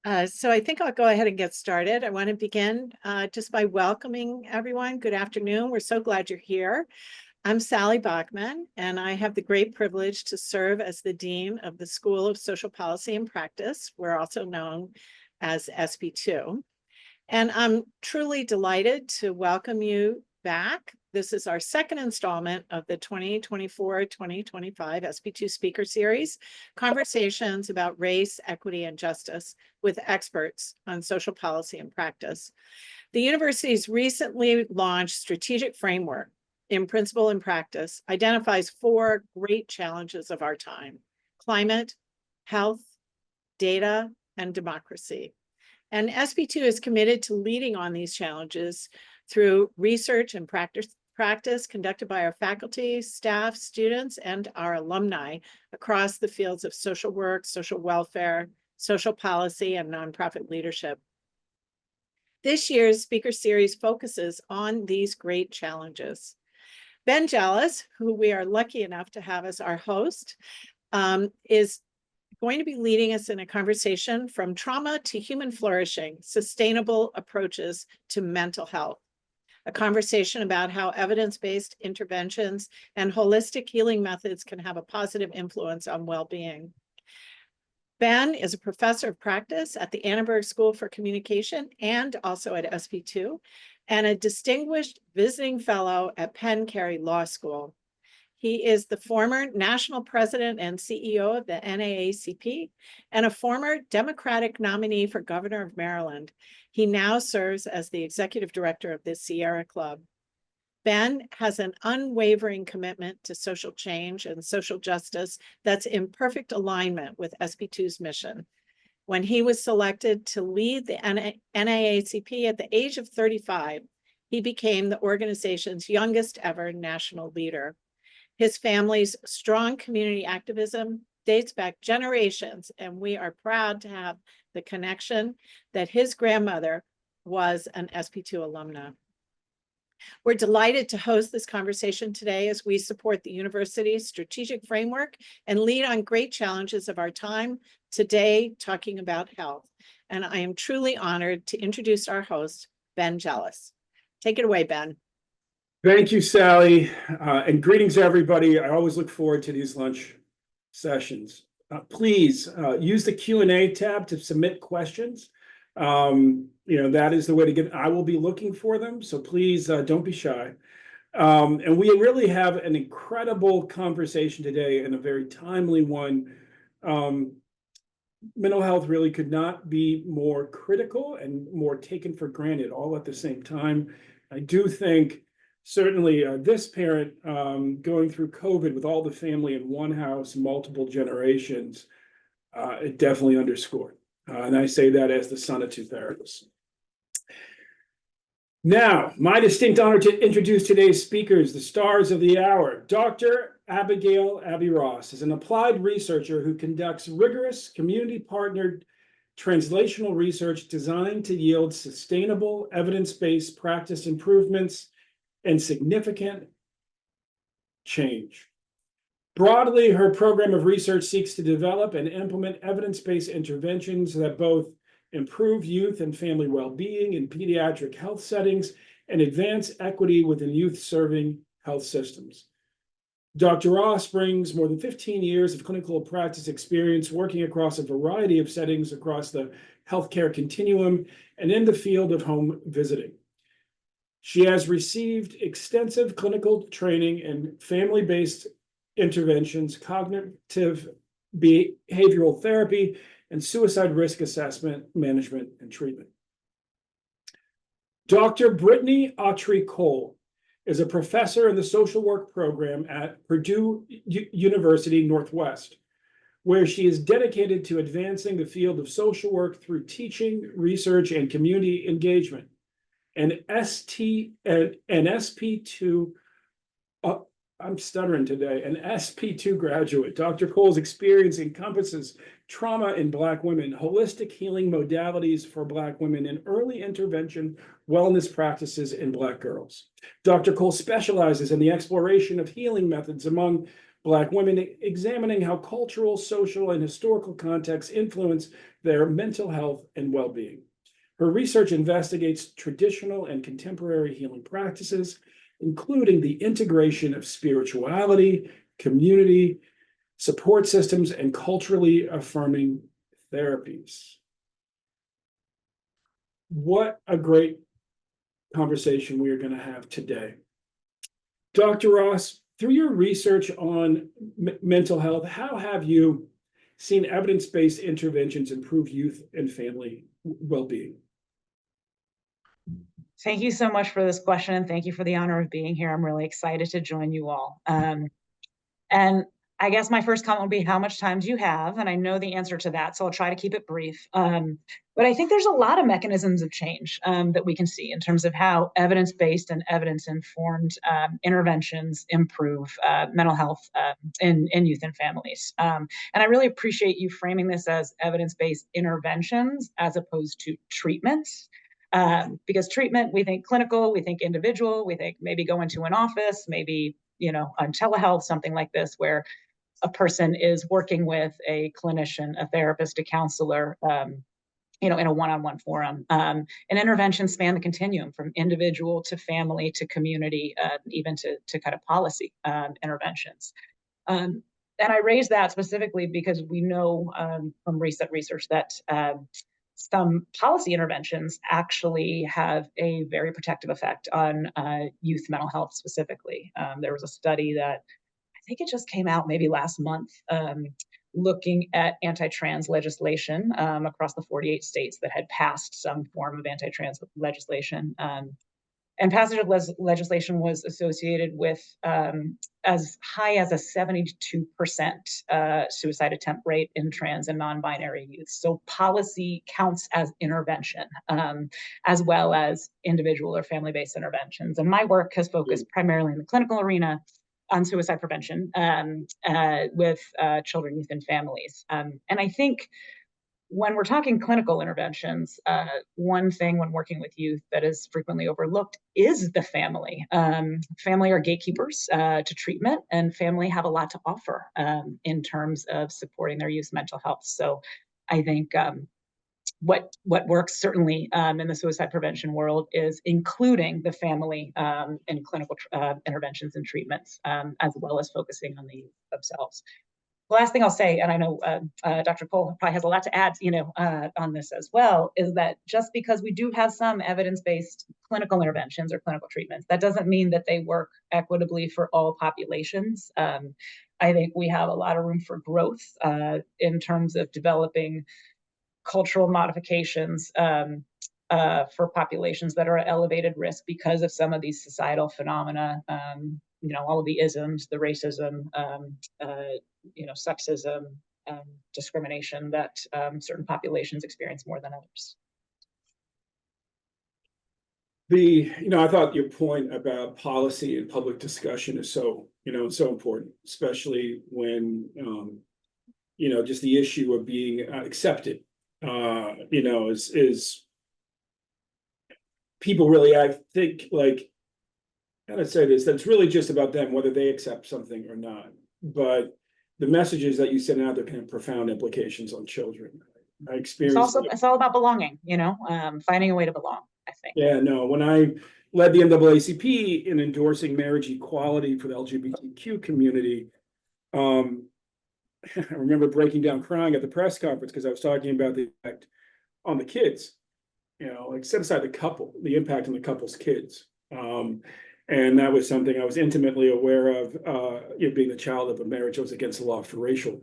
So I think I'll go ahead and get started. I want to begin just by welcoming everyone. Good afternoon. We're so glad you're here. I'm Sally Bachman, and I have the great privilege to serve as the Dean of the School of Social Policy and Practice. We're also known as SP2. And I'm truly delighted to welcome you back. This is our second installment of the 2024-2025 SP2 Speaker Series, conversations about race, equity, and justice with experts on social policy and practice. The university's recently launched strategic framework in principle and practice identifies 4 great challenges of our time: climate, health, data, and democracy. And SP2 is committed to leading on these challenges through research and practice conducted by our faculty, staff, students, and our alumni across the fields of social work, social welfare, social policy, and nonprofit leadership. This year's speaker series focuses on these great challenges. Ben Jealous, who we are lucky enough to have as our host, is going to be leading us in a conversation from trauma to human flourishing, sustainable approaches to mental health. A conversation about how evidence-based interventions and holistic healing methods can have a positive influence on well-being. Ben is a professor of practice at the Annenberg School for Communication and also at SP2, and a distinguished visiting fellow at Penn Carey Law School. He is the former national president and CEO of the NAACP and a former Democratic nominee for governor of Maryland. He now serves as the executive director of the Sierra Club. Ben has an unwavering commitment to social change and social justice that's in perfect alignment with SP2's mission. When he was selected to lead the NAACP at the age of 35, he became the organization's youngest ever national leader. His family's strong community activism dates back generations, and we are proud to have the connection that his grandmother was an SP2 alumna. We're delighted to host this conversation today as we support the university's strategic framework and lead on great challenges of our time, today talking about health. And I am truly honored to introduce our host, Ben Jealous. Take it away, Ben. Thank you, Sally, and greetings, everybody. I always look forward to these lunch sessions. Please use the Q&A tab to submit questions. That is the way to get. I will be looking for them, so please don't be shy. And we really have an incredible conversation today and a very timely one. Mental health really could not be more critical and more taken for granted all at the same time. I do think certainly this parent going through COVID with all the family in one house, multiple generations, it definitely underscored. And I say that as the son of 2 therapists. Now, my distinct honor to introduce today's speakers, the stars of the hour. Dr. Abigail Abby Ross is an applied researcher who conducts rigorous community-partnered translational research designed to yield sustainable evidence-based practice improvements and significant change. Broadly, her program of research seeks to develop and implement evidence-based interventions that both improve youth and family well-being in pediatric health settings and advance equity within youth-serving health systems. Dr. Ross brings more than 15 years of clinical practice experience working across a variety of settings across the healthcare continuum and in the field of home visiting. She has received extensive clinical training in family-based interventions, cognitive behavioral therapy, and suicide risk assessment, management, and treatment. Dr. Brittney Autry Cole is a professor in the social work program at Purdue University Northwest, where she is dedicated to advancing the field of social work through teaching, research, and community engagement. An SP2, I'm stuttering today, an SP2 graduate. Dr. Cole's experience encompasses trauma in Black women, holistic healing modalities for Black women, and early intervention wellness practices in Black girls. Dr. Cole specializes in the exploration of healing methods among Black women, examining how cultural, social, and historical contexts influence their mental health and well-being. Her research investigates traditional and contemporary healing practices, including the integration of spirituality, community, support systems, and culturally affirming therapies. What a great conversation we are going to have today. Dr. Ross, through your research on mental health, how have you seen evidence-based interventions improve youth and family well-being? Thank you so much for this question, and thank you for the honor of being here. I'm really excited to join you all. And I guess my first comment would be, how much time do you have? And I know the answer to that, so I'll try to keep it brief. But I think there's a lot of mechanisms of change that we can see in terms of how evidence-based and evidence-informed interventions improve mental health in youth and families. And I really appreciate you framing this as evidence-based interventions as opposed to treatments. Because treatment, we think clinical, we think individual, we think maybe go into an office, maybe, on telehealth, something like this, where a person is working with a clinician, a therapist, a counselor, in a one-on-one forum. And interventions span the continuum from individual to family to community, even to kind of policy interventions. And I raise that specifically because we know from recent research that some policy interventions actually have a very protective effect on youth mental health specifically. There was a study that I think it just came out maybe last month, looking at anti-trans legislation across the 48 states that had passed some form of anti-trans legislation. And passage of legislation was associated with as high as a 72% suicide attempt rate in trans and non-binary youth. So policy counts as intervention, as well as individual or family-based interventions. And my work has focused primarily in the clinical arena on suicide prevention with children, youth, and families. And I think when we're talking clinical interventions, one thing when working with youth that is frequently overlooked is the family. Family are gatekeepers to treatment, and family have a lot to offer in terms of supporting their youth's mental health. So I think what works certainly in the suicide prevention world is including the family in clinical interventions and treatments, as well as focusing on the youth themselves. The last thing I'll say, and I know Dr. Cole probably has a lot to add, on this as well, is that just because we do have some evidence-based clinical interventions or clinical treatments, that doesn't mean that they work equitably for all populations. I think we have a lot of room for growth in terms of developing cultural modifications for populations that are at elevated risk because of some of these societal phenomena. All of the isms, the racism, sexism, discrimination that certain populations experience more than others. I thought your point about policy and public discussion is so important, especially when, just the issue of being accepted, is people really, I think, how to say this, that's really just about them, whether they accept something or not. But the messages that you send out there can have profound implications on children. I experienced it's all about belonging, finding a way to belong, I think. Yeah, no, when I led the NAACP in endorsing marriage equality for the LGBTQ community, I remember breaking down crying at the press conference because I was talking about the effect on the kids, set aside the couple, the impact on the couple's kids. And that was something I was intimately aware of, being the child of a marriage that was against the law for racial,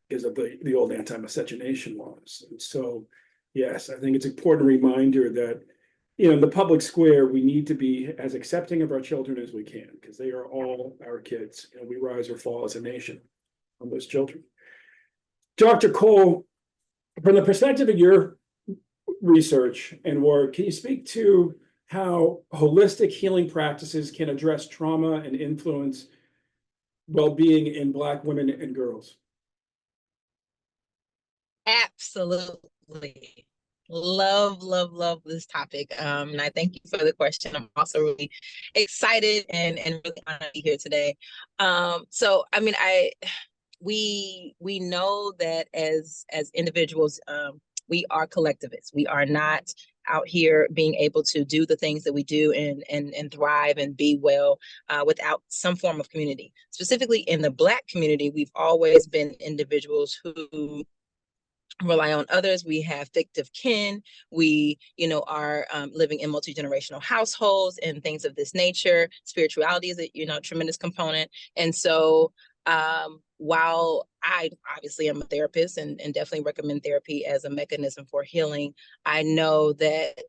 because of the old anti-miscegenation laws. And so, yes, I think it's an important reminder that, in the public square, we need to be as accepting of our children as we can, because they are all our kids. We rise or fall as a nation on those children. Dr. Cole, from the perspective of your research and work, can you speak to how holistic healing practices can address trauma and influence well-being in Black women and girls? Absolutely. Love, love, love this topic. And I thank you for the question. I'm also really excited and really honored to be here today. So I mean, we know that as individuals, we are collectivists. We are not out here being able to do the things that we do and thrive and be well without some form of community. Specifically in the Black community, we've always been individuals who rely on others. We have fictive kin. We, are living in multi-generational households and things of this nature. Spirituality is a, tremendous component. And so while I obviously am a therapist and definitely recommend therapy as a mechanism for healing, I know that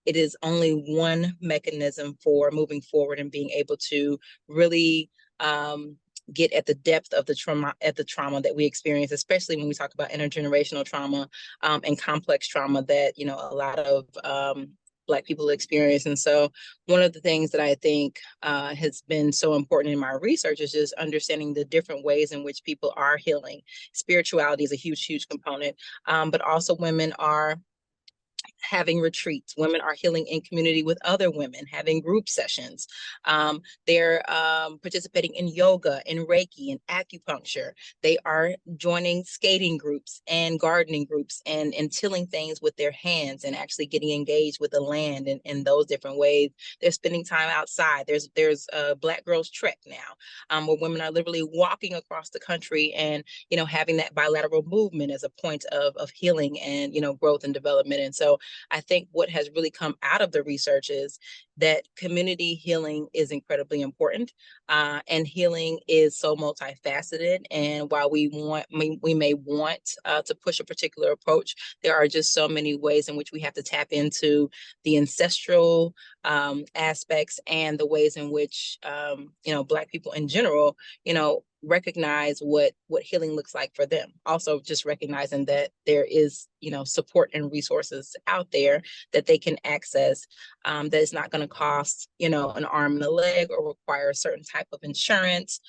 it is only one mechanism for moving forward and being able to really get at the depth of the trauma that we experience, especially when we talk about intergenerational trauma and complex trauma that a lot of Black people experience. And so one of the things that I think has been so important in my research is just understanding the different ways in which people are healing. Spirituality is a huge component, but also women are having retreats. Women are healing in community with other women, having group sessions. They're participating in yoga, in Reiki, and acupuncture. They are joining skating groups and gardening groups and tilling things with their hands and actually getting engaged with the land in those different ways. They're spending time outside. There's Black Girls Trek now, where women are literally walking across the country and, having that bilateral movement as a point of healing and, growth and development. And so I think what has really come out of the research is that community healing is incredibly important, and healing is so multifaceted. And while we may want to push a particular approach, there are just so many ways in which we have to tap into the ancestral aspects and the ways in which Black people in general, recognize what healing looks like for them. Also just recognizing that there is support and resources out there that they can access, that it's not going to cost an arm and a leg or require a certain type of insurance,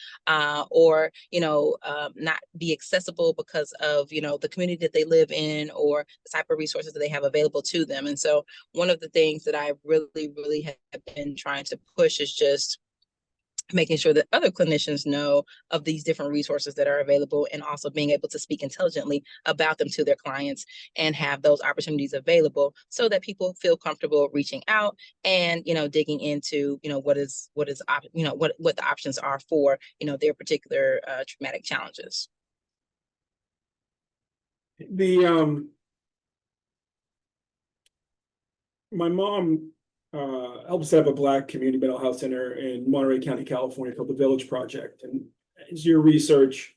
or not be accessible because of the community that they live in or the type of resources that they have available to them. And so one of the things that I really have been trying to push is just making sure that other clinicians know of these different resources that are available, and also being able to speak intelligently about them to their clients and have those opportunities available so that people feel comfortable reaching out and digging into what the options are for their particular traumatic challenges. My mom helps set up a Black community mental health center in Monterey County, California, called the Village Project. And as your research,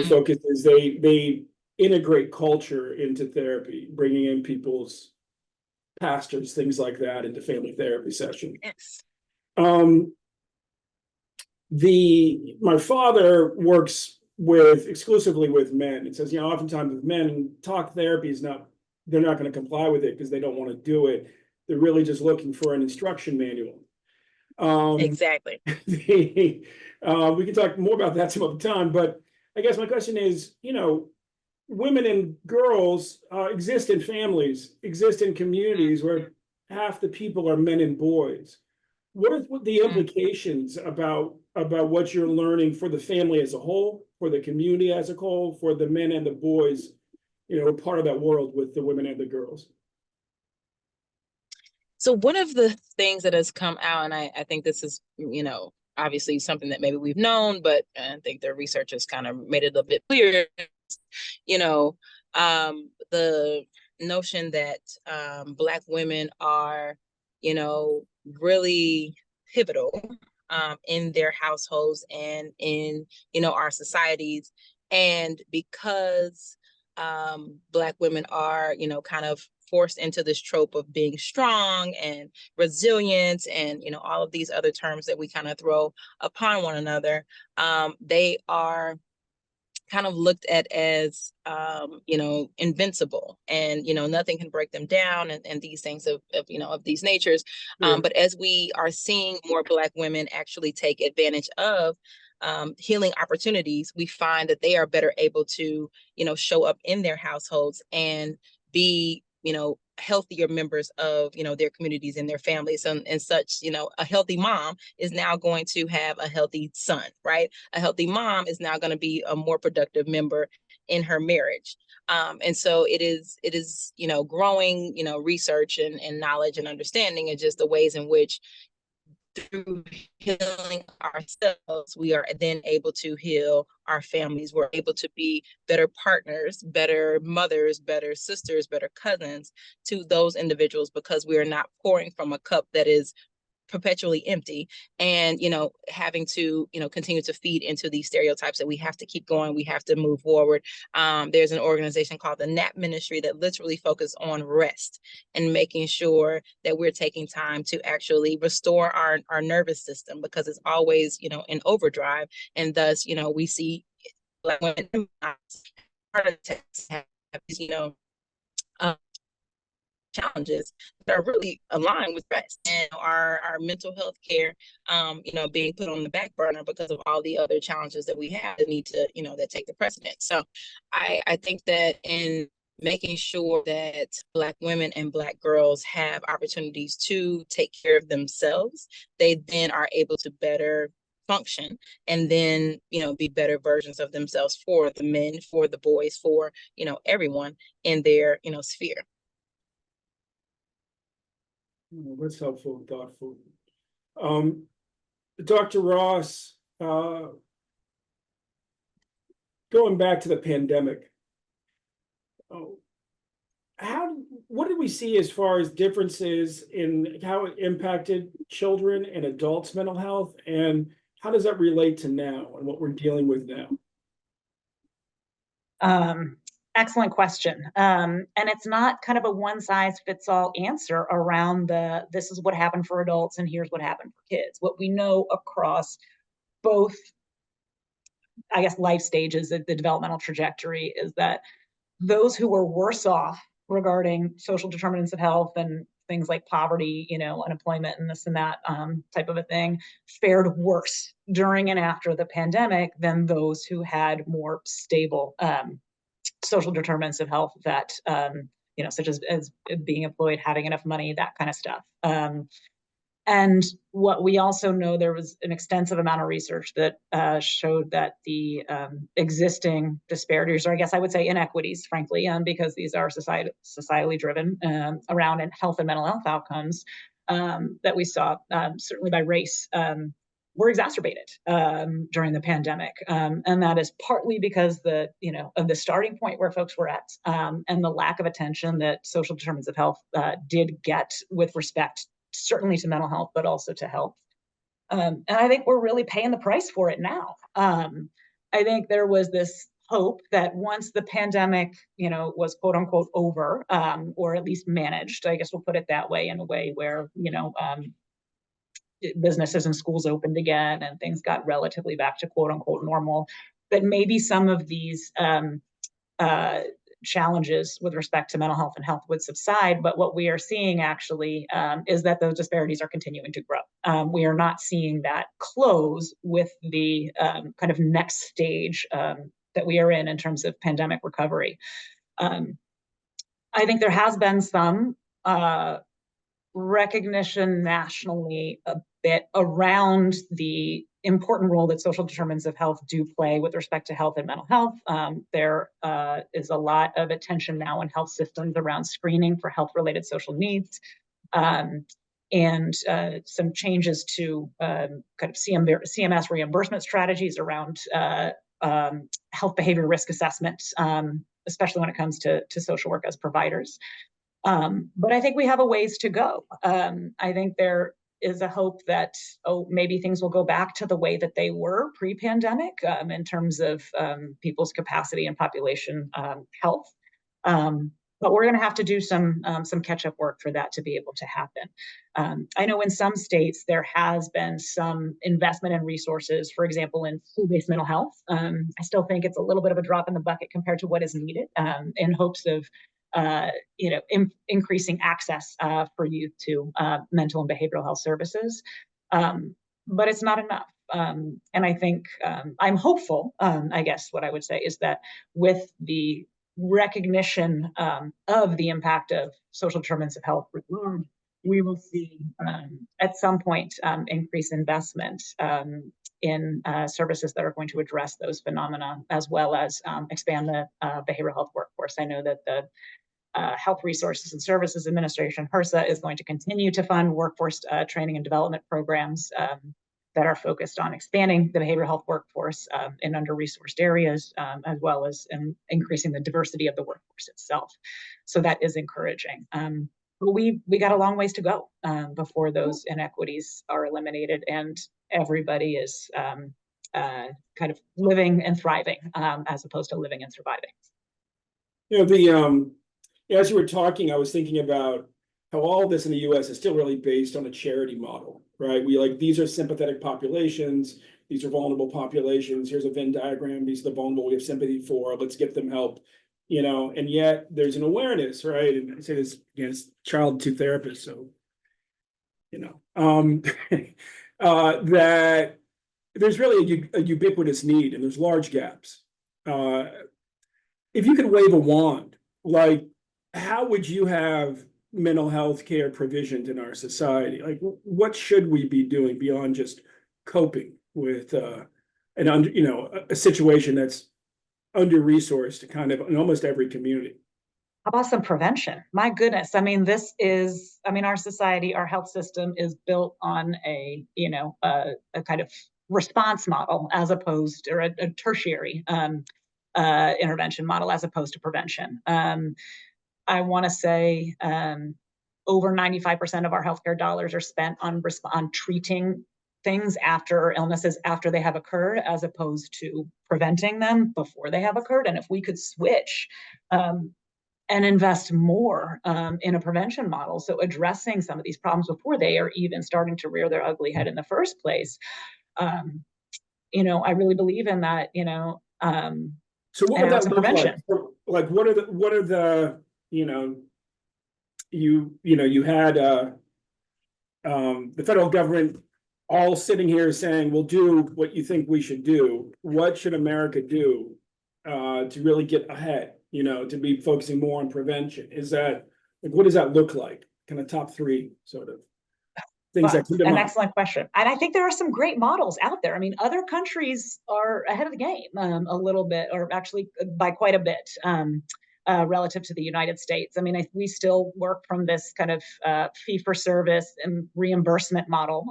focuses, they integrate culture into therapy, bringing in people's pastors, things like that, into family therapy sessions. Yes. My father works exclusively with men. It says, oftentimes with men, talk therapy they're not going to comply with it because they don't want to do it. They're really just looking for an instruction manual. Exactly. We can talk more about that some other time, but I guess my question is, women and girls exist in families, exist in communities where half the people are men and boys. What are the implications about what you're learning for the family as a whole, for the community as a whole, for the men and the boys, part of that world with the women and the girls? So one of the things that has come out, and I think this is, obviously something that maybe we've known, but I think the research has kind of made it a bit clearer, the notion that Black women are, really pivotal in their households and in, our societies. And because Black women are, kind of forced into this trope of being strong and resilient and all of these other terms that we kind of throw upon one another, they are kind of looked at as invincible, and nothing can break them down, and these things of these natures. But as we are seeing more Black women actually take advantage of healing opportunities, we find that they are better able to show up in their households and be healthier members of, their communities and their families and such. A healthy mom is now going to have a healthy son, right? A healthy mom is now going to be a more productive member in her marriage. And so it is, growing, research and knowledge and understanding, and just the ways in which through healing ourselves, we are then able to heal our families. We're able to be better partners, better mothers, better sisters, better cousins to those individuals, because we are not pouring from a cup that is perpetually empty, and having to continue to feed into these stereotypes that we have to keep going, we have to move forward. There's an organization called the NAP Ministry that literally focuses on rest and making sure that we're taking time to actually restore our nervous system, because it's always in overdrive, and thus we see like when heart attacks have these challenges that are really aligned with rest, and our mental health care being put on the back burner because of all the other challenges that we have that need to that take the precedent. So I think that in making sure that Black women and Black girls have opportunities to take care of themselves, they then are able to better function, and then be better versions of themselves for the men, for the boys, for everyone in their sphere. That's helpful and thoughtful. Dr. Ross, going back to the pandemic, what did we see as far as differences in how it impacted children and adults' mental health, and how does that relate to now and what we're dealing with now? Excellent question. And it's not kind of a one-size-fits-all answer around this is what happened for adults and here's what happened for kids. What we know across both, I guess, life stages, the developmental trajectory, is that those who were worse off regarding social determinants of health and things like poverty, unemployment and this and that type of a thing, fared worse during and after the pandemic than those who had more stable social determinants of health that, such as being employed, having enough money, that kind of stuff. And what we also know, there was an extensive amount of research that showed that the existing disparities, or I guess I would say inequities, frankly, because these are societally driven around health and mental health outcomes that we saw, certainly by race, were exacerbated during the pandemic, and that is partly because of the starting point where folks were at, and the lack of attention that social determinants of health did get with respect, certainly to mental health, but also to health. And I think we're really paying the price for it now. I think there was this hope that once the pandemic, was quote unquote over, or at least managed, I guess we'll put it that way, in a way where businesses and schools opened again and things got relatively back to quote unquote normal, that maybe some of these challenges with respect to mental health and health would subside. But what we are seeing actually is that those disparities are continuing to grow. We are not seeing that close with the kind of next stage that we are in terms of pandemic recovery. I think there has been some recognition nationally a bit around the important role that social determinants of health do play with respect to health and mental health. There is a lot of attention now in health systems around screening for health-related social needs, and some changes to kind of CMS reimbursement strategies around health behavior risk assessment, especially when it comes to social work as providers. But I think we have a ways to go. I think there is a hope that, maybe things will go back to the way that they were pre-pandemic in terms of people's capacity and population health. But we're going to have to do some catch-up work for that to be able to happen. I know in some states there has been some investment in resources, for example, in school-based mental health. I still think it's a little bit of a drop in the bucket compared to what is needed, in hopes of increasing access for youth to mental and behavioral health services. But it's not enough. And I think I'm hopeful, I guess what I would say is that with the recognition of the impact of social determinants of health, we will see at some point increase investment in services that are going to address those phenomena, as well as expand the behavioral health workforce. I know that the Health Resources and Services Administration, HRSA, is going to continue to fund workforce training and development programs that are focused on expanding the behavioral health workforce in under-resourced areas, as well as increasing the diversity of the workforce itself. So that is encouraging. But we got a long ways to go before those inequities are eliminated and everybody is kind of living and thriving as opposed to living and surviving. You know, as you were talking, I was thinking about how all of this in the US is still really based on a charity model, right? These are sympathetic populations, these are vulnerable populations, here's a Venn diagram, these are the vulnerable we have sympathy for, let's get them help, and yet there's an awareness, right? And I say this against child to therapists, so, that there's really a ubiquitous need and there's large gaps. If you could wave a wand, how would you have mental health care provisioned in our society? What should we be doing beyond just coping with a situation that's under-resourced kind of in almost every community? How about some prevention? My goodness. I mean, our society, our health system is built on a kind of response model as opposed to a tertiary intervention model as opposed to prevention. I want to say over 95% of our healthcare dollars are spent on treating things illnesses after they have occurred, as opposed to preventing them before they have occurred. And if we could switch and invest more in a prevention model, so addressing some of these problems before they are even starting to rear their ugly head in the first place, I really believe in that. So what would that look like? What are the you had the federal government all sitting here saying, we'll do what you think we should do. What should America do to really get ahead, to be focusing more on prevention? Is that, what does that look like? Kind of top three sort of things that come to mind. An excellent question. And I think there are some great models out there. I mean, other countries are ahead of the game a little bit, or actually by quite a bit. Relative to the United States. I mean, we still work from this kind of fee-for-service and reimbursement model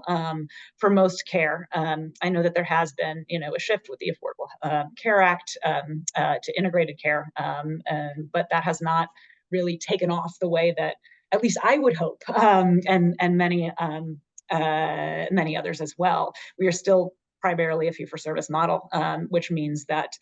for most care. I know that there has been, a shift with the Affordable Care Act to integrated care, but that has not really taken off the way that at least I would hope, and many others as well. We are still primarily a fee-for-service model, which means that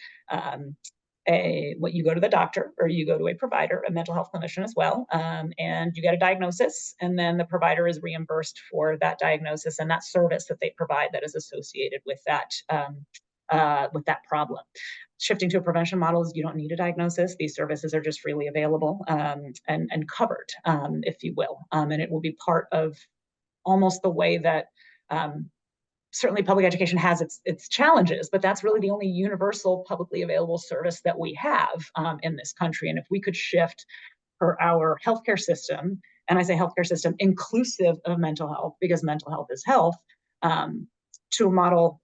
you go to the doctor or you go to a provider, a mental health clinician as well, and you get a diagnosis, and then the provider is reimbursed for that diagnosis and that service that they provide that is associated with that problem. Shifting to a prevention model is you don't need a diagnosis. These services are just freely available and covered, if you will, and it will be part of almost the way that certainly public education has its challenges, but that's really the only universal publicly available service that we have in this country. And if we could shift for our healthcare system, and I say healthcare system inclusive of mental health, because mental health is health, to a model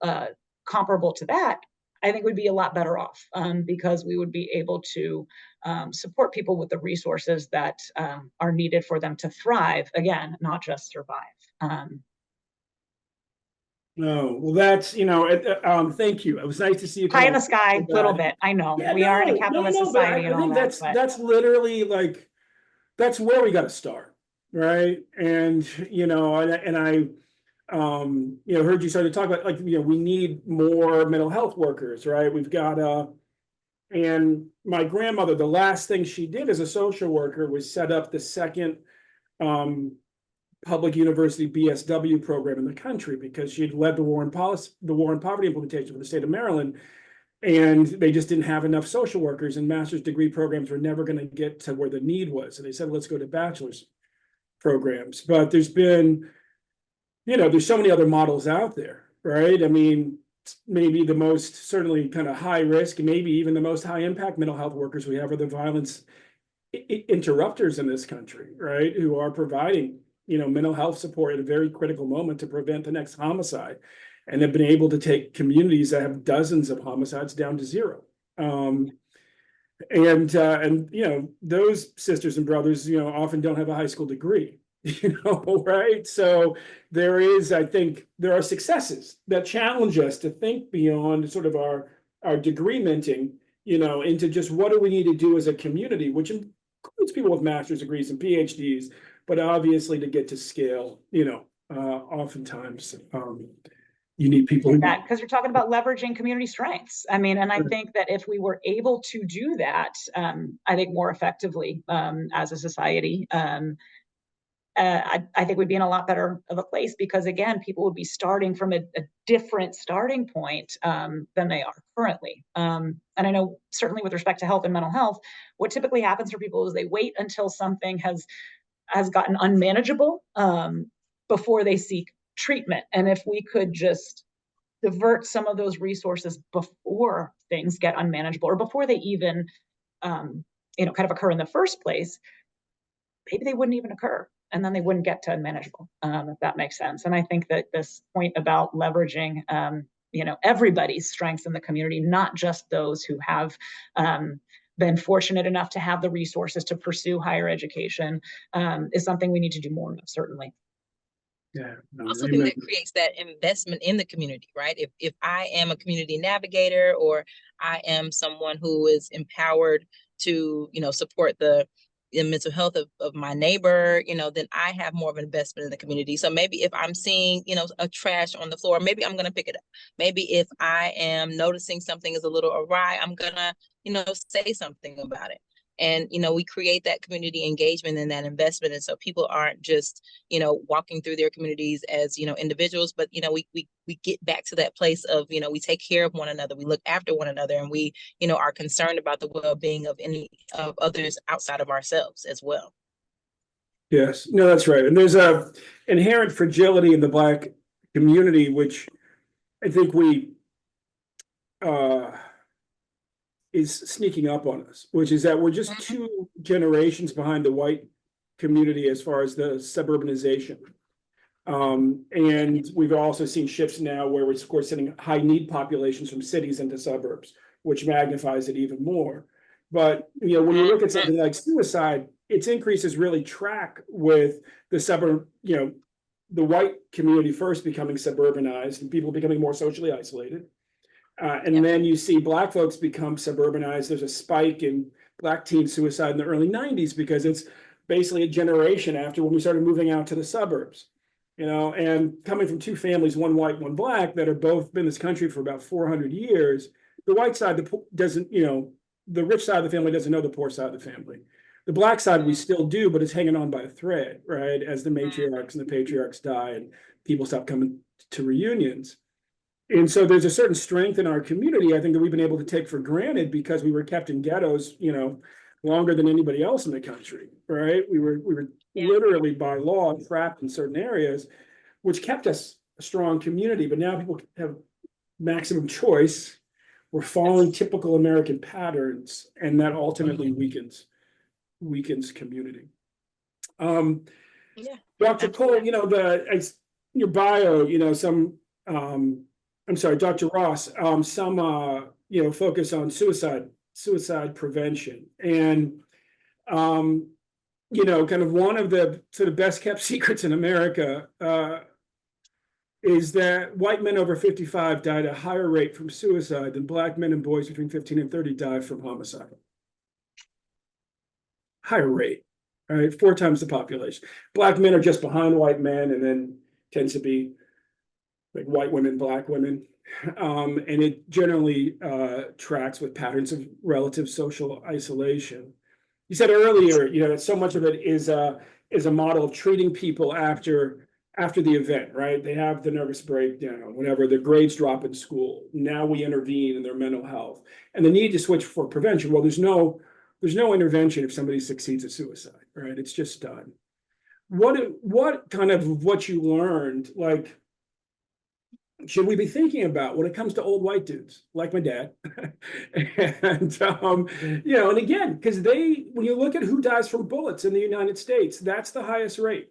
comparable to that, I think we'd be a lot better off because we would be able to support people with the resources that are needed for them to thrive, again, not just survive. No, well, that's, thank you. It was nice to see you. Pie in the sky, little bit. I know we are in a capitalist society, and all that. That's literally that's where we got to start, right? And I heard you start to talk about we need more mental health workers, right? We've got and my grandmother, the last thing she did as a social worker was set up the second public university BSW program in the country, because she had led the war on poverty implementation for the state of Maryland, and they just didn't have enough social workers, and master's degree programs were never going to get to where the need was. So they said, let's go to bachelor's programs. But there's been, there's so many other models out there, right? I mean, maybe the most certainly kind of high risk, maybe even the most high impact mental health workers we have are the violence interrupters in this country, right? Who are providing, mental health support at a very critical moment to prevent the next homicide, and have been able to take communities that have dozens of homicides down to zero. And those sisters and brothers, often don't have a high school degree, right? So I think there are successes that challenge us to think beyond sort of our degree minting, into just what do we need to do as a community, which includes people with master's degrees and PhDs, but obviously to get to scale, oftentimes you need people who that, because you're talking about leveraging community strengths. I mean, and I think that if we were able to do that, I think more effectively as a society, I think we'd be in a lot better of a place, because again, people would be starting from a different starting point than they are currently. And I know certainly with respect to health and mental health, what typically happens for people is they wait until something has gotten unmanageable before they seek treatment. And if we could just divert some of those resources before things get unmanageable, or before they even kind of occur in the first place, maybe they wouldn't even occur, and then they wouldn't get to unmanageable, if that makes sense. And I think that this point about leveraging everybody's strengths in the community, not just those who have been fortunate enough to have the resources to pursue higher education, is something we need to do more of, certainly. Yeah, also think that creates that investment in the community, right? If I am a community navigator, or I am someone who is empowered to, support the mental health of my neighbor, then I have more of an investment in the community. So maybe if I'm seeing, a trash on the floor, maybe I'm going to pick it up. Maybe if I am noticing something is a little awry, I'm going to, say something about it. And, we create that community engagement and that investment. And so people aren't just, walking through their communities as, individuals, but, we get back to that place of, we take care of one another, we look after one another, and we, are concerned about the well-being of any of others outside of ourselves as well. Yes, no, that's right. And there's a inherent fragility in the Black community, which I think is sneaking up on us, which is that we're just 2 generations behind the white community as far as the suburbanization. And we've also seen shifts now where we're, of course, sending high need populations from cities into suburbs, which magnifies it even more. But, when you look at something like suicide, its increases really track with the suburb, the white community first becoming suburbanized and people becoming more socially isolated. And then you see Black folks become suburbanized. There's a spike in Black teen suicide in the early 90s because it's basically a generation after when we started moving out to the suburbs, and coming from 2 families, one white, one Black, that have both been in this country for about 400 years. The white side doesn't, the rich side of the family doesn't know the poor side of the family. The Black side we still do, but it's hanging on by a thread, right? As the matriarchs and the patriarchs die and people stop coming to reunions. And so there's a certain strength in our community, I think, that we've been able to take for granted because we were kept in ghettos, longer than anybody else in the country, right? We were literally by law trapped in certain areas, which kept us a strong community. But now people have maximum choice. We're following typical American patterns, and that ultimately weakens community. Dr. Cole, your bio, I'm sorry, Dr. Ross, some focus on suicide prevention, and kind of one of the sort of best kept secrets in America is that white men over 55 died at a higher rate from suicide than Black men and boys between 15 and 30 die from homicide. Higher rate, right? 4 times the population. Black men are just behind white men, and then tends to be like white women, Black women. And it generally tracks with patterns of relative social isolation. You said earlier, that so much of it is a model of treating people after the event, right? They have the nervous breakdown, whenever their grades drop in school. Now we intervene in their mental health, and the need to switch for prevention. Well, there's no intervention if somebody succeeds at suicide, right? It's just done. What kind of what you learned, like, should we be thinking about when it comes to old white dudes like my dad? And and again, because when you look at who dies from bullets in the United States, that's the highest rate.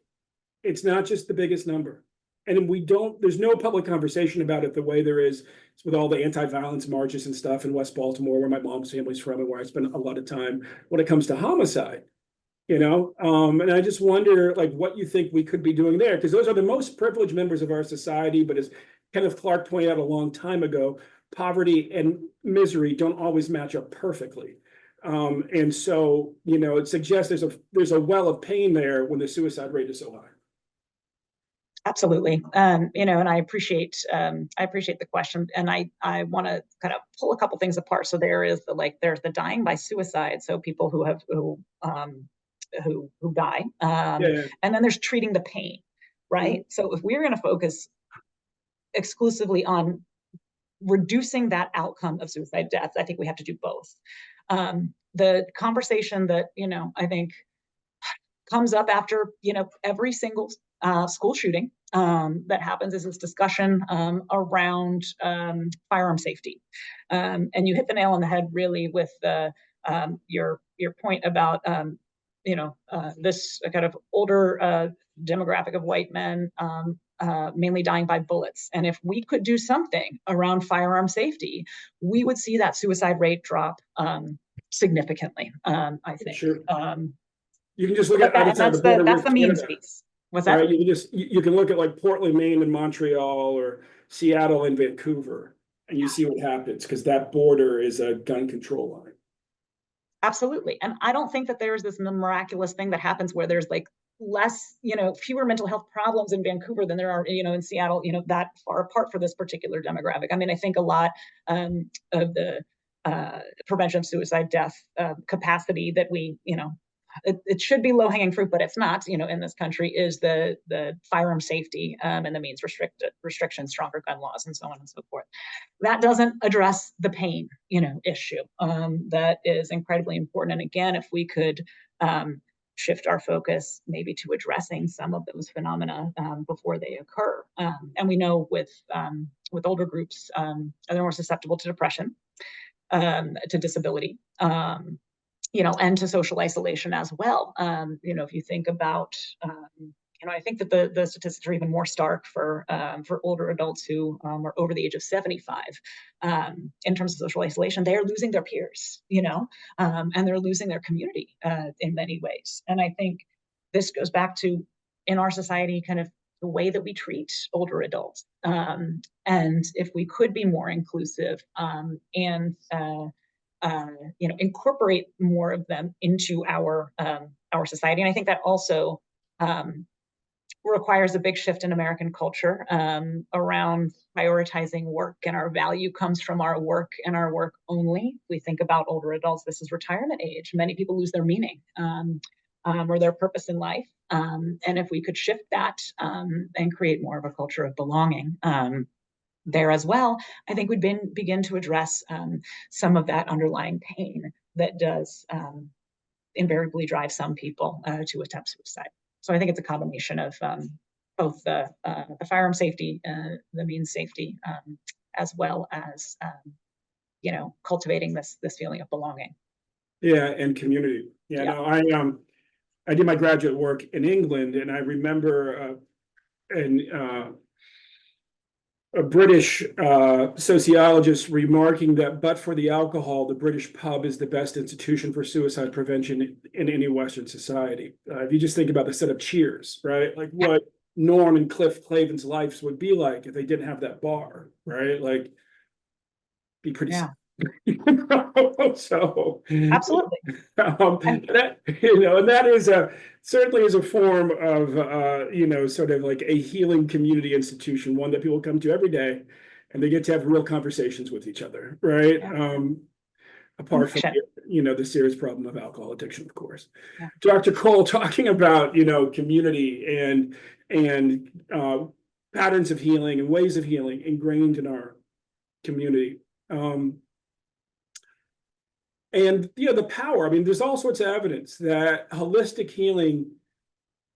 It's not just the biggest number. And there's no public conversation about it the way there is with all the anti-violence marches and stuff in West Baltimore, where my mom's family's from and where I spend a lot of time when it comes to homicide. And I just wonder, like, what you think we could be doing there, because those are the most privileged members of our society. But as Kenneth Clark pointed out a long time ago, poverty and misery don't always match up perfectly. And so, it suggests there's a well of pain there when the suicide rate is so high. Absolutely. And I appreciate the question. And I want to kind of pull a couple things apart. So there's the dying by suicide. So people who die. And then there's treating the pain, right? Mm-hmm. So if we're going to focus exclusively on reducing that outcome of suicide deaths, I think we have to do both. The conversation that, I think comes up after, every single school shooting that happens is this discussion around firearm safety. And you hit the nail on the head really with your point about this kind of older demographic of white men mainly dying by bullets. And if we could do something around firearm safety, we would see that suicide rate drop significantly, I think. Sure. You can just look at that's the means piece. What's that? Right? You can look at like Portland, Maine, and Montreal, or Seattle and Vancouver, and you see what happens, because that border is a gun control line. Absolutely. And I don't think that there's this miraculous thing that happens where there's like less, fewer mental health problems in Vancouver than there are, in Seattle, that far apart for this particular demographic. I mean, I think a lot of the prevention of suicide death capacity that we, it should be low-hanging fruit, but it's not, in this country, is the firearm safety and the means restrictions, stronger gun laws, and so on and so forth. That doesn't address the pain, issue that is incredibly important. And again, if we could shift our focus maybe to addressing some of those phenomena before they occur. And we know with older groups, they're more susceptible to depression, to disability, and to social isolation as well. If you think about, I think that the statistics are even more stark for older adults who are over the age of 75. In terms of social isolation, they are losing their peers, and they're losing their community in many ways. And I think this goes back to, in our society, kind of the way that we treat older adults. And if we could be more inclusive and incorporate more of them into our society. And I think that also requires a big shift in American culture around prioritizing work, and our value comes from our work and our work only. We think about older adults, this is retirement age. Many people lose their meaning or their purpose in life. And if we could shift that and create more of a culture of belonging there as well, I think we'd begin to address some of that underlying pain that does invariably drive some people to attempt suicide. So I think it's a combination of both the firearm safety, the means safety, as well as cultivating this feeling of belonging. Yeah, and community. I did my graduate work in England, and I remember a British sociologist remarking that, but for the alcohol, the British pub is the best institution for suicide prevention in any Western society. If you just think about the set of Cheers, right? Like what Norm and Cliff Clavin's lives would be like if they didn't have that bar, right? Like, be pretty. Yeah. So absolutely, that and that is certainly is a form of sort of like a healing community institution, one that people come to every day, and they get to have real conversations with each other, right? Yeah. Apart from the serious problem of alcohol addiction, of course. Yeah. Dr. Cole, talking about community and patterns of healing and ways of healing ingrained in our community. And the power. I mean, there's all sorts of evidence that holistic healing,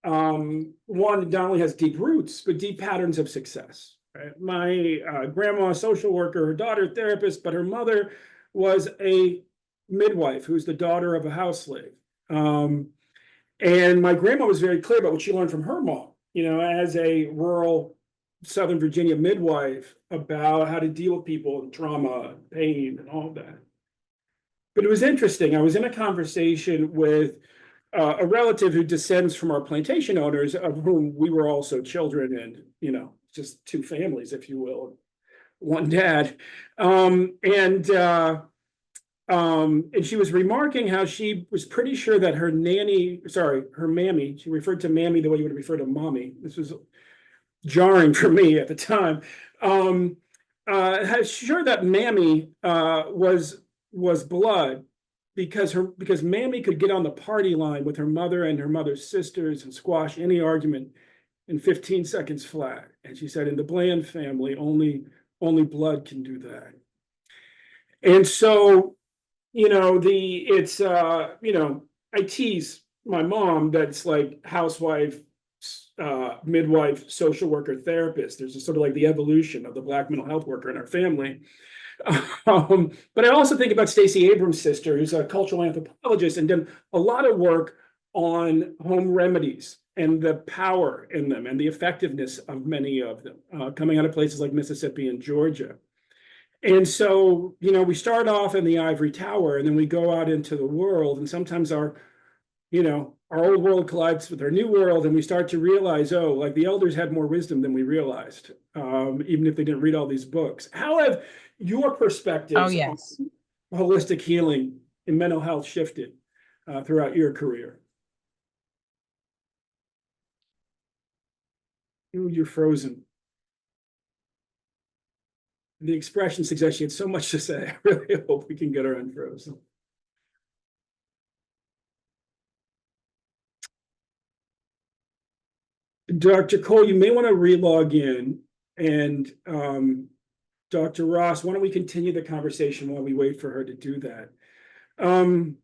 one, not only has deep roots, but deep patterns of success, Right? My grandma, social worker, her daughter, therapist, but her mother was a midwife who's the daughter of a house slave. And my grandma was very clear about what she learned from her mom, as a rural Southern Virginia midwife, about how to deal with people and trauma, and pain, and all of that. But it was interesting. I was in a conversation with a relative who descends from our plantation owners, of whom we were also children, and just two families, if you will, one dad. And she was remarking how she was pretty sure that her mammy, she referred to mammy the way you would refer to mommy. This was jarring for me at the time. Sure that mammy was blood, because mammy could get on the party line with her mother and her mother's sisters and squash any argument in 15 seconds flat. And she said, in the Bland family, only blood can do that. And so, I tease my mom that's like housewife, midwife, social worker, therapist. There's a sort of like the evolution of the Black mental health worker in our family. But I also think about Stacey Abrams' sister, who's a cultural anthropologist and done a lot of work on home remedies and the power in them and the effectiveness of many of them, coming out of places like Mississippi and Georgia. And so, we start off in the ivory tower, and then we go out into the world, and sometimes our old world collides with our new world, and we start to realize, like the elders had more wisdom than we realized, even if they didn't read all these books. How have your perspectives on holistic healing and mental health shifted throughout your career? You're frozen. The expression suggests you had so much to say. I really hope we can get her unfrozen. Dr. Cole, you may want to re-log in, and Dr. Ross, why don't we continue the conversation while we wait for her to do that? I'll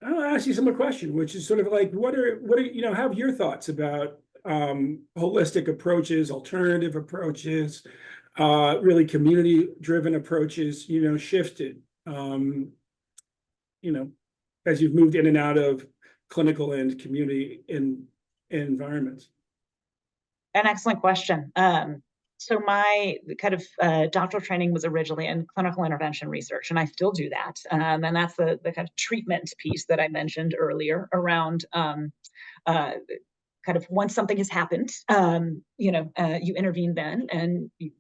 ask you some more question, which is sort of like, what are how have your thoughts about holistic approaches, alternative approaches, really community-driven approaches, shifted, as you've moved in and out of clinical and community environments? An excellent question. So my kind of doctoral training was originally in clinical intervention research, and I still do that. And that's the kind of treatment piece that I mentioned earlier around kind of once something has happened, you intervene then, and you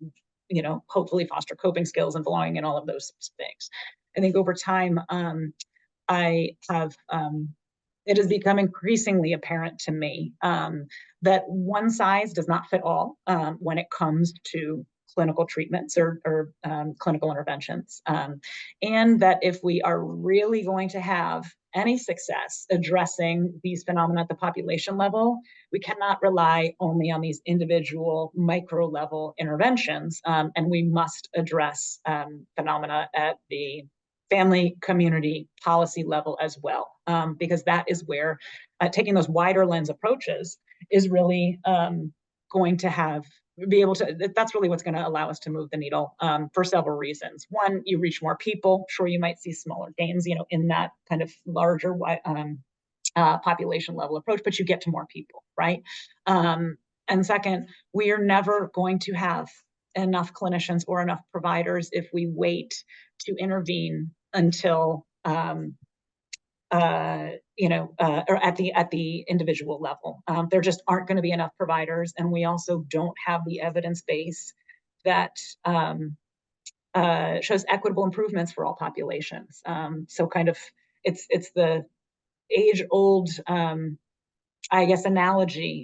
hopefully foster coping skills and belonging and all of those things. I think over time, I have it has become increasingly apparent to me that one size does not fit all when it comes to clinical treatments or clinical interventions. And that if we are really going to have any success addressing these phenomena at the population level, we cannot rely only on these individual micro level interventions, and we must address phenomena at the family, community, policy level as well, because that is where taking those wider lens approaches is really going to that's really what's going to allow us to move the needle for several reasons. One, you reach more people. Sure, you might see smaller gains, in that kind of larger population level approach, but you get to more people, right? And second, we are never going to have enough clinicians or enough providers if we wait to intervene until or at the individual level. There just aren't going to be enough providers, and we also don't have the evidence base that shows equitable improvements for all populations. So kind of it's the age-old analogy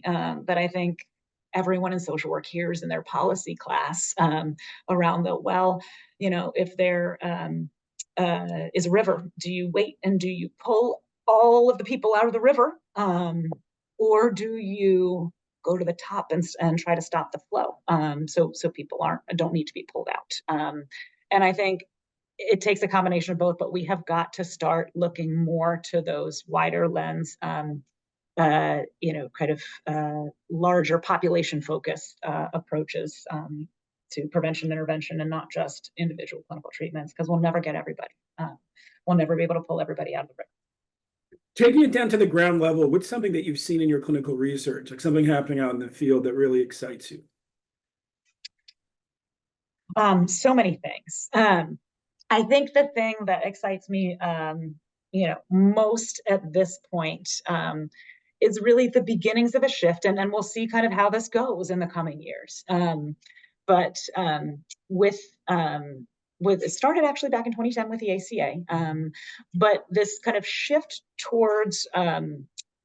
that I think everyone in social work hears in their policy class around if there is a river, do you wait and do you pull all of the people out of the river, or do you go to the top and try to stop the flow so people don't need to be pulled out? And I think it takes a combination of both, but we have got to start looking more to those wider lens kind of larger population focused approaches to prevention and intervention, and not just individual clinical treatments, because we'll never get everybody. We'll never be able to pull everybody out of the river. Taking it down to the ground level, what's something that you've seen in your clinical research, like something happening out in the field that really excites you? So many things. I think the thing that excites me, most at this point, is really the beginnings of a shift, and then we'll see kind of how this goes in the coming years. But it started actually back in 2010 with the ACA, but this kind of shift towards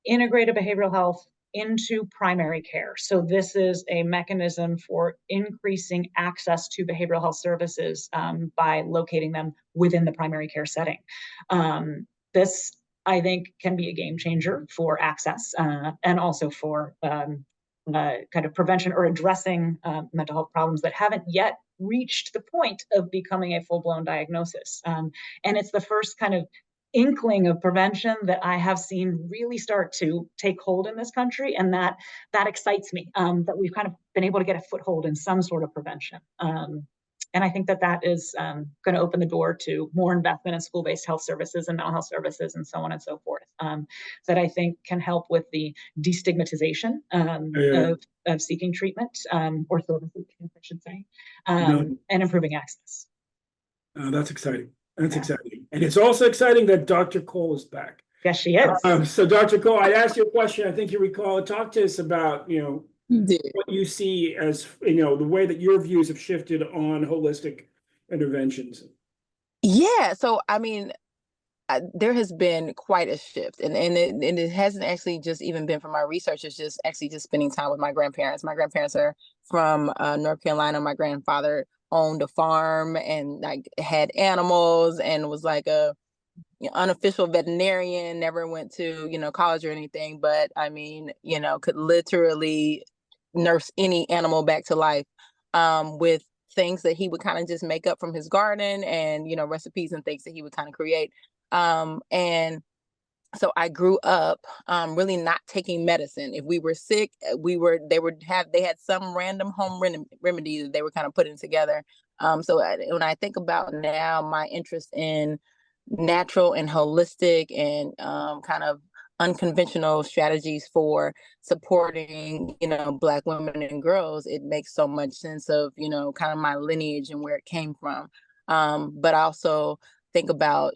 integrated behavioral health into primary care. So this is a mechanism for increasing access to behavioral health services by locating them within the primary care setting. This, I think, can be a game changer for access and also for kind of prevention or addressing mental health problems that haven't yet reached the point of becoming a full-blown diagnosis. And it's the first kind of inkling of prevention that I have seen really start to take hold in this country, and that excites me, that we've kind of been able to get a foothold in some sort of prevention. And I think that is going to open the door to more investment in school-based health services and mental health services and so on and so forth, that I think can help with the destigmatization of seeking treatment or services, I should say, and improving access. That's exciting. That's exciting. And it's also exciting that Dr. Cole is back. Yes, she is. So Dr. Cole, I asked you a question. I think you recall. Talk to us about, what you see as, the way that your views have shifted on holistic interventions. Yeah. So, I mean, there has been quite a shift, and it hasn't actually just even been from my research. It's just actually just spending time with my grandparents. My grandparents are from North Carolina. My grandfather owned a farm and like had animals and was like a unofficial veterinarian, never went to college or anything, but I mean, could literally nurse any animal back to life with things that he would kind of just make up from his garden, and recipes and things that he would kind of create. And so I grew up really not taking medicine. If we were sick, they had some random home remedy that they were kind of putting together. So when I think about now, my interest in natural and holistic and kind of unconventional strategies for supporting, Black women and girls, it makes so much sense of, kind of my lineage and where it came from. But I also think about,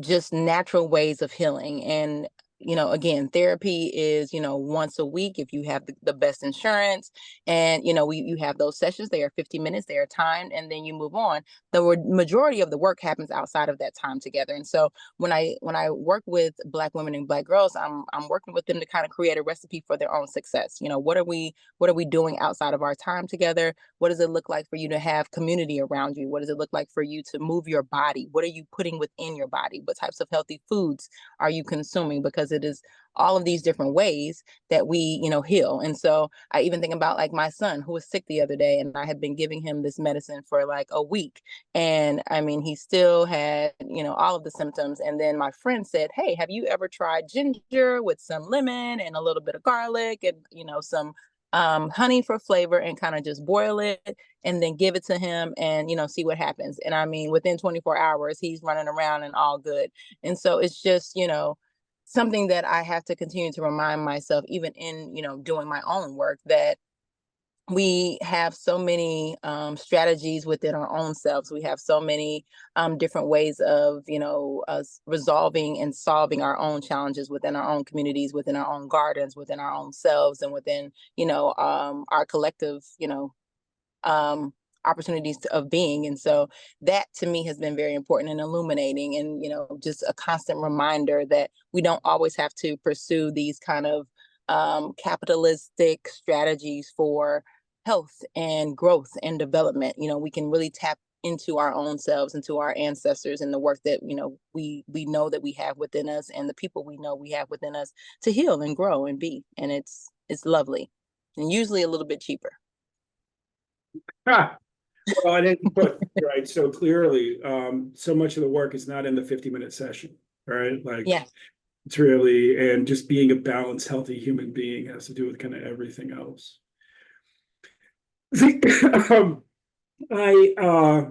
just natural ways of healing. And, again, therapy is, once a week if you have the best insurance, and, you have those sessions. They are 50 minutes, they are timed, and then you move on. The majority of the work happens outside of that time together. And so when I work with Black women and Black girls, I'm working with them to kind of create a recipe for their own success. What are we doing outside of our time together? What does it look like for you to have community around you? What does it look like for you to move your body? What are you putting within your body? What types of healthy foods are you consuming? Because it is all of these different ways that we, heal. And so I even think about like my son who was sick the other day, and I had been giving him this medicine for like a week. And I mean, he still had, all of the symptoms. And then my friend said, "Hey, have you ever tried ginger with some lemon and a little bit of garlic and, some honey for flavor, and kind of just boil it and then give it to him and, see what happens." And I mean, within 24 hours, he's running around and all good. And so it's just, something that I have to continue to remind myself, even in, doing my own work, that we have so many strategies within our own selves. We have so many different ways of, us resolving and solving our own challenges within our own communities, within our own gardens, within our own selves, and within, our collective, opportunities of being. And so that to me has been very important and illuminating, and, just a constant reminder that we don't always have to pursue these kind of capitalistic strategies for health and growth and development. We can really tap into our own selves, into our ancestors, and the work that, we know that we have within us, and the people we know we have within us to heal and grow and be. And it's lovely, and usually a little bit cheaper. Well, I didn't put right so clearly. So much of the work is not in the 50-minute session, right? Like, yes. It's really, and just being a balanced, healthy human being has to do with kind of everything else. I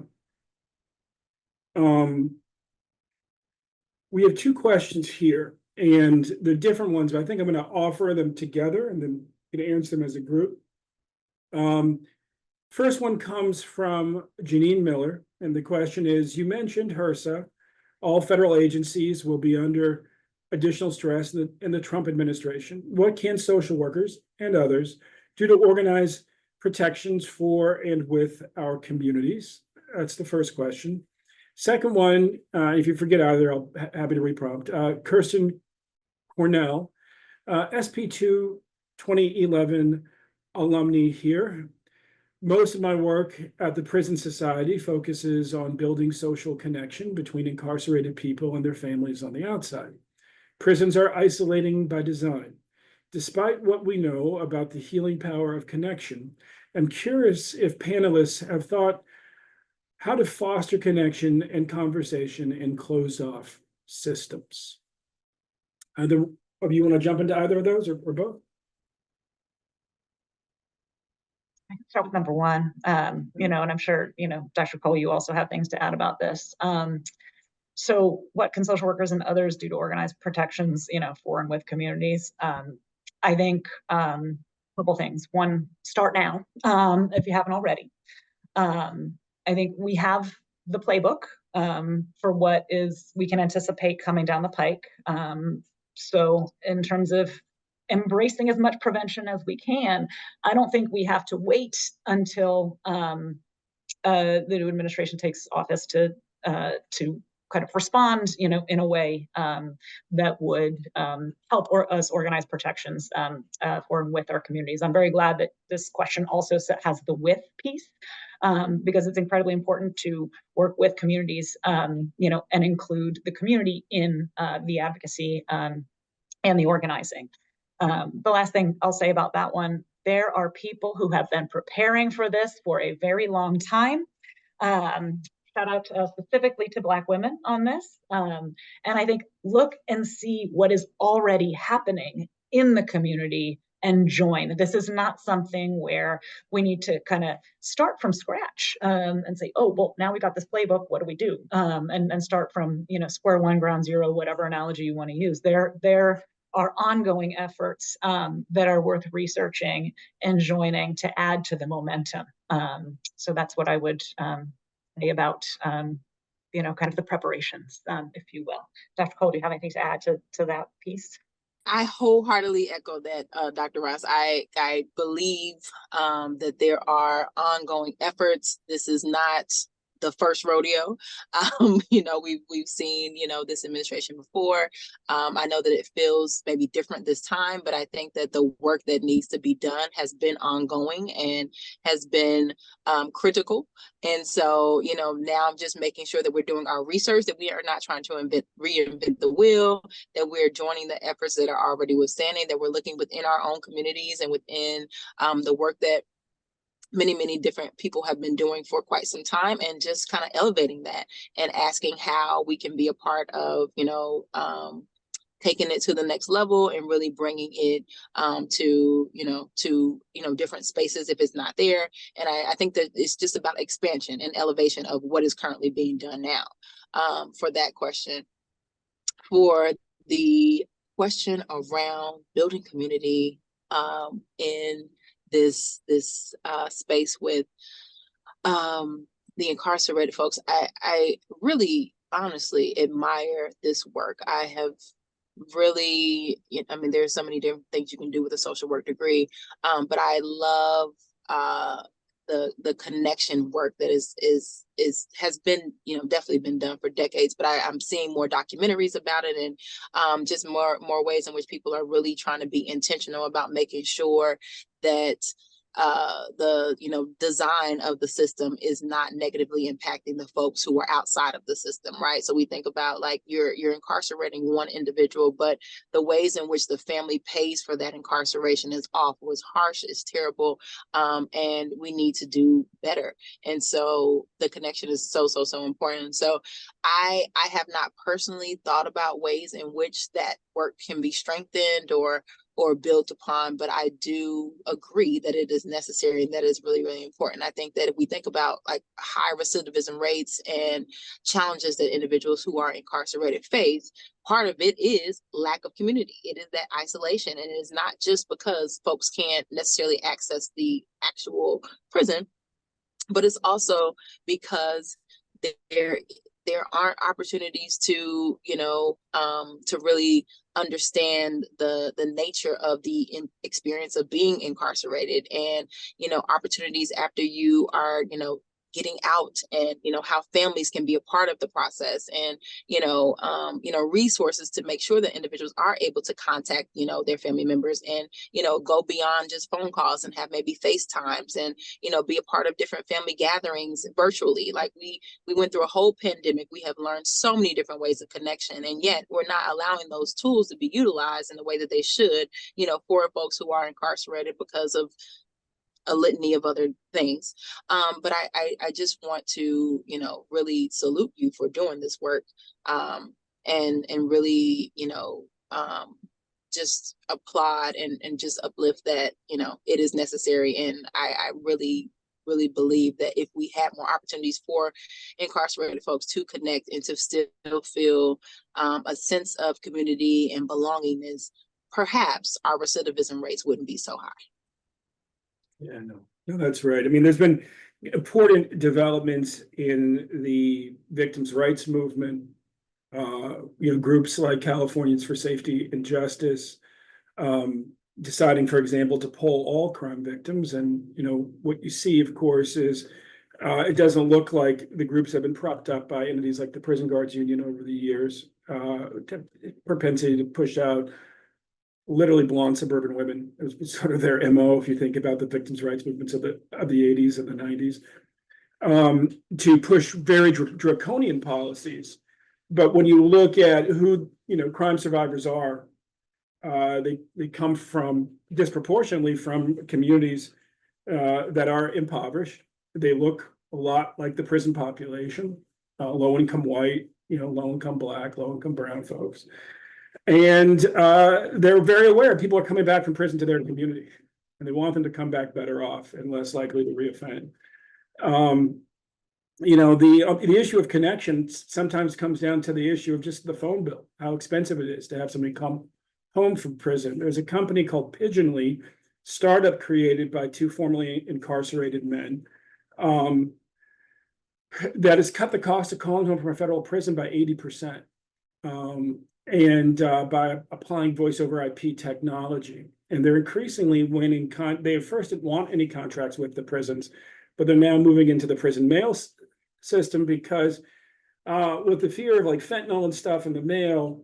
we have two questions here, and they're different ones, but I think I'm going to offer them together and then you can answer them as a group. First one comes from Janine Miller, and the question is, you mentioned HRSA. All federal agencies will be under additional stress in the Trump administration. What can social workers and others do to organize protections for and with our communities? That's the first question. Second one, if you forget either, I'll happy to reprompt. Kirsten Cornell, SP2 2011 alumni here. Most of my work at the Prison Society focuses on building social connection between incarcerated people and their families on the outside. Prisons are isolating by design. Despite what we know about the healing power of connection, I'm curious if panelists have thought how to foster connection and conversation in closed-off systems. Either of you want to jump into either of those or both? I can start with number one, and I'm sure, Dr. Cole, you also have things to add about this. So what can social workers and others do to organize protections, for and with communities? I think a couple things. One, start now, if you haven't already. I think we have the playbook for what we can anticipate coming down the pike. So in terms of embracing as much prevention as we can, I don't think we have to wait until the new administration takes office to kind of respond, in a way that would help us organize protections for and with our communities. I'm very glad that this question also has the with piece, because it's incredibly important to work with communities, and include the community in the advocacy and the organizing. The last thing I'll say about that one, there are people who have been preparing for this for a very long time. Shout out specifically to Black women on this. And I think look and see what is already happening in the community and join. This is not something where we need to kind of start from scratch and say, oh, well, now we got this playbook, what do we do? And start from, square one, ground zero, whatever analogy you want to use. There are ongoing efforts that are worth researching and joining to add to the momentum. So that's what I would say about, kind of the preparations, if you will. Dr. Cole, do you have anything to add to that piece? I wholeheartedly echo that, Dr. Ross. I believe that there are ongoing efforts. This is not the first rodeo. We've seen, this administration before. I know that it feels maybe different this time, but I think that the work that needs to be done has been ongoing and has been critical. And so, now I'm just making sure that we're doing our research, that we are not trying to reinvent the wheel, that we're joining the efforts that are already withstanding, that we're looking within our own communities and within the work that many different people have been doing for quite some time, and just kind of elevating that and asking how we can be a part of, taking it to the next level and really bringing it to different spaces if it's not there. And I think that it's just about expansion and elevation of what is currently being done now. For that question, for the question around building community in this space with the incarcerated folks, I really honestly admire this work. I have really, there's so many different things you can do with a social work degree, but I love the connection work that has been, definitely been done for decades, but I'm seeing more documentaries about it, and just more ways in which people are really trying to be intentional about making sure that design of the system is not negatively impacting the folks who are outside of the system, right? So we think about like you're incarcerating one individual, but the ways in which the family pays for that incarceration is awful, it's harsh, it's terrible, and we need to do better. And so the connection is so important. So I have not personally thought about ways in which that work can be strengthened or built upon, but I do agree that it is necessary and that is really important. I think that if we think about like high recidivism rates and challenges that individuals who are incarcerated face, part of it is lack of community. It is that isolation, and it is not just because folks can't necessarily access the actual prison, but it's also because there aren't opportunities to, to really understand the nature of the experience of being incarcerated, and, opportunities after you are, getting out, and, how families can be a part of the process, and, resources to make sure that individuals are able to contact, their family members, and, go beyond just phone calls and have maybe FaceTimes, and, be a part of different family gatherings virtually. Like we went through a whole pandemic. We have learned so many different ways of connection, and yet we're not allowing those tools to be utilized in the way that they should, for folks who are incarcerated because of a litany of other things. But I just want to, really salute you for doing this work, and really, just applaud and just uplift that, it is necessary. And I really believe that if we had more opportunities for incarcerated folks to connect and to still feel a sense of community and belongingness, perhaps our recidivism rates wouldn't be so high. Yeah, no, that's right. I mean, there's been important developments in the victims' rights movement. Groups like Californians for Safety and Justice, deciding, for example, to poll all crime victims. And, what you see, of course, is it doesn't look like the groups have been propped up by entities like the Prison Guards Union over the years, propensity to push out literally blonde suburban women. It was sort of their MO, if you think about the victims' rights movements of the 80s and the 90s, to push very draconian policies. But when you look at who crime survivors are, they come from disproportionately from communities that are impoverished. They look a lot like the prison population, low income white, low income black, low income brown folks. And they're very aware people are coming back from prison to their community, and they want them to come back better off and less likely to reoffend. The issue of connection sometimes comes down to the issue of just the phone bill, how expensive it is to have somebody come home from prison. There's a company called Pigeonly, startup created by two formerly incarcerated men, that has cut the cost of calling home from a federal prison by 80%. And by applying voice over IP technology. And they're increasingly winning, they first didn't want any contracts with the prisons, but they're now moving into the prison mail system because with the fear of like fentanyl and stuff in the mail,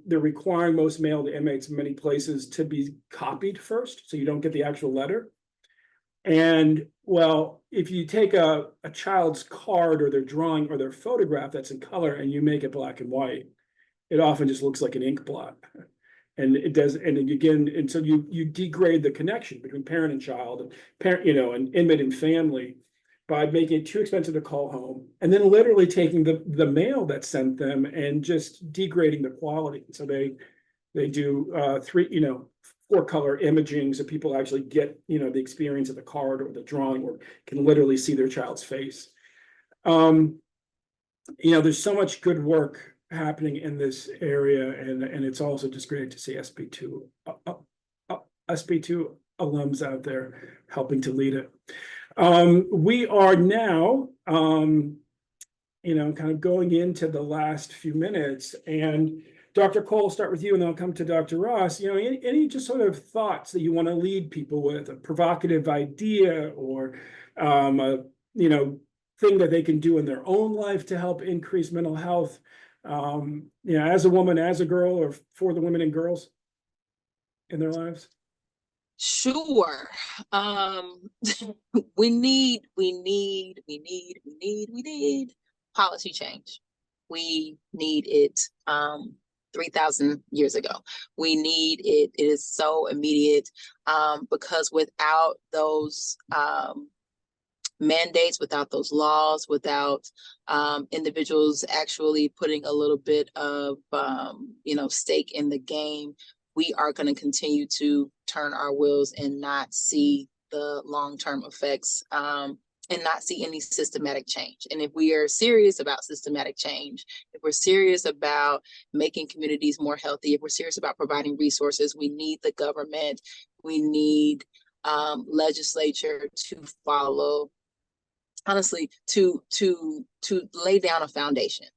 they're requiring most mail to inmates in many places to be copied first, so you don't get the actual letter. And well, if you take a child's card or their drawing or their photograph that's in color and you make it black and white, it often just looks like an ink blot. And it does, and again, and so you degrade the connection between parent and child, and parent, and inmate and family, by making it too expensive to call home, and then literally taking the mail that sent them and just degrading the quality. So they do 4-color imaging, so people actually get the experience of the card or the drawing, or can literally see their child's face. There's so much good work happening in this area, and it's also just great to see SP2 alums out there helping to lead it. We are now kind of going into the last few minutes, and Dr. Cole, I'll start with you and then I'll come to Dr. Ross. Any just sort of thoughts that you want to lead people with, a provocative idea, or thing that they can do in their own life to help increase mental health, as a woman, as a girl, or for the women and girls in their lives? Sure. We need policy change. We need it 3,000 years ago. We need it. It is so immediate because without those mandates, without those laws, without individuals actually putting a little bit of stake in the game, we are going to continue to turn our wheels and not see the long-term effects and not see any systematic change. And if we are serious about systematic change, if we're serious about making communities more healthy, if we're serious about providing resources, we need the government, we need legislature to follow, honestly, to lay down a foundation.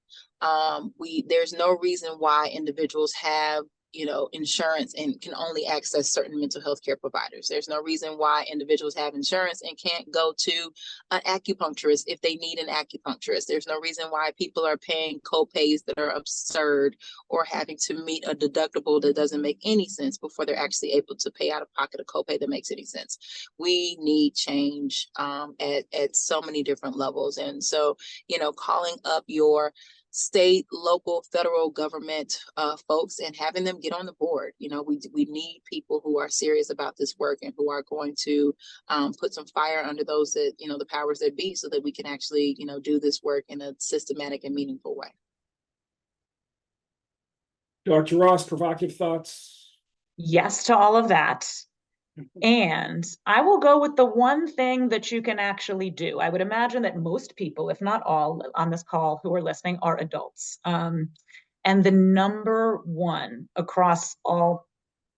There's no reason why individuals have insurance and can only access certain mental health care providers. There's no reason why individuals have insurance and can't go to an acupuncturist if they need an acupuncturist. There's no reason why people are paying co-pays that are absurd or having to meet a deductible that doesn't make any sense before they're actually able to pay out of pocket a copay that makes any sense. We need change at so many different levels. And so, calling up your state, local, federal government folks and having them get on the board. We need people who are serious about this work and who are going to put some fire under those that, the powers that be, so that we can actually, do this work in a systematic and meaningful way. Dr. Ross, provocative thoughts? Yes to all of that. And I will go with the one thing that you can actually do. I would imagine that most people, if not all on this call who are listening, are adults. And the number one across all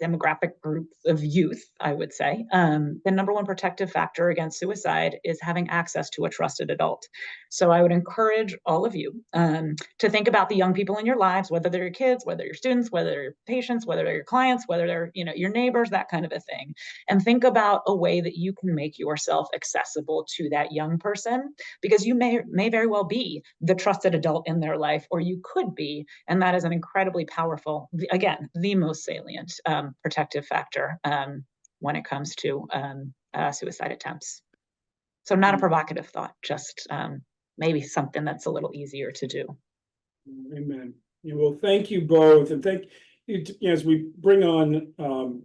demographic groups of youth, I would say, the number one protective factor against suicide is having access to a trusted adult. So I would encourage all of you to think about the young people in your lives, whether they're your kids, whether you're students, whether they're your patients, whether they're your clients, whether they're your neighbors, that kind of a thing, and think about a way that you can make yourself accessible to that young person, because you may very well be the trusted adult in their life, or you could be, and that is an incredibly powerful, again, the most salient protective factor when it comes to suicide attempts. So not a provocative thought, just maybe something that's a little easier to do. Amen. Well, thank you both. And thank you, as we bring on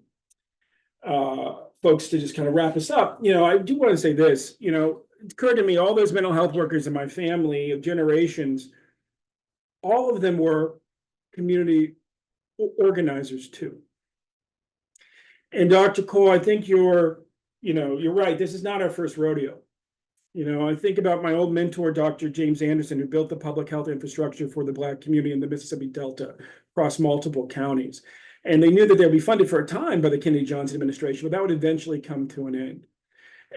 folks to just kind of wrap us up, I do want to say this, it occurred to me, all those mental health workers in my family of generations, all of them were community organizers too. And Dr. Cole, I think you're right. This is not our first rodeo. I think about my old mentor, Dr. James Anderson, who built the public health infrastructure for the Black community in the Mississippi Delta across multiple counties. And they knew that they'd be funded for a time by the Kennedy Johnson administration, but that would eventually come to an end.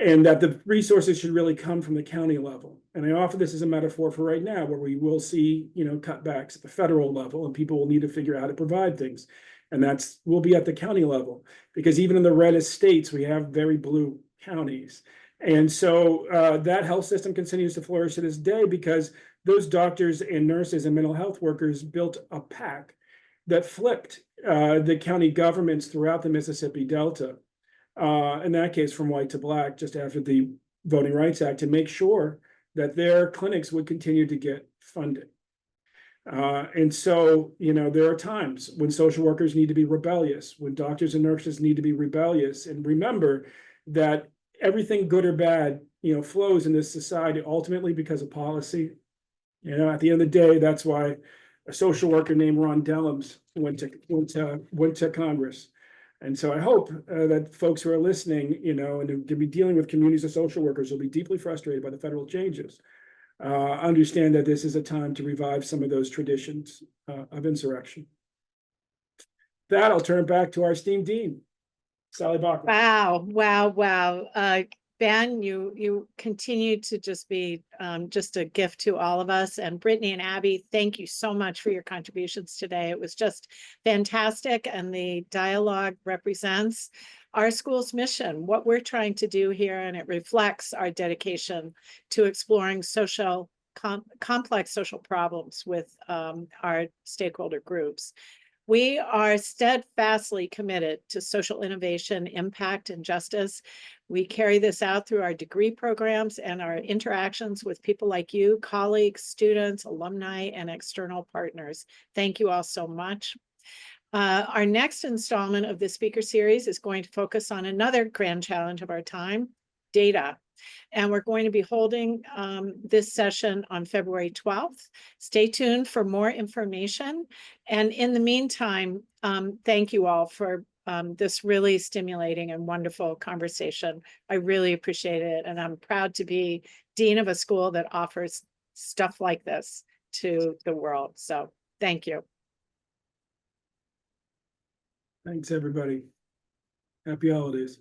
And that the resources should really come from the county level. And I offer this as a metaphor for right now, where we will see, cutbacks at the federal level, and people will need to figure out how to provide things. And will be at the county level, because even in the reddest states, we have very blue counties. And so that health system continues to flourish to this day, because those doctors and nurses and mental health workers built a pack that flipped the county governments throughout the Mississippi Delta, in that case from white to black, just after the Voting Rights Act, to make sure that their clinics would continue to get funded. And so, there are times when social workers need to be rebellious, when doctors and nurses need to be rebellious. And remember that everything good or bad, flows in this society ultimately because of policy. At the end of the day, that's why a social worker named Ron Dellums went to Congress. And so I hope that folks who are listening, and who can be dealing with communities of social workers will be deeply frustrated by the federal changes. Understand that this is a time to revive some of those traditions of insurrection. That I'll turn back to our esteemed dean, Sally Bachman. Wow. Ben, you continue to just be just a gift to all of us. And Brittney and Abby, thank you so much for your contributions today. It was just fantastic. And the dialogue represents our school's mission, what we're trying to do here, and it reflects our dedication to exploring complex social problems with our stakeholder groups. We are steadfastly committed to social innovation, impact, and justice. We carry this out through our degree programs and our interactions with people like you, colleagues, students, alumni, and external partners. Thank you all so much. Our next installment of the speaker series is going to focus on another grand challenge of our time, data. And we're going to be holding this session on February 12th. Stay tuned for more information. And in the meantime, thank you all for this really stimulating and wonderful conversation. I really appreciate it. And I'm proud to be dean of a school that offers stuff like this to the world. So thank you. Thanks, everybody. Happy holidays.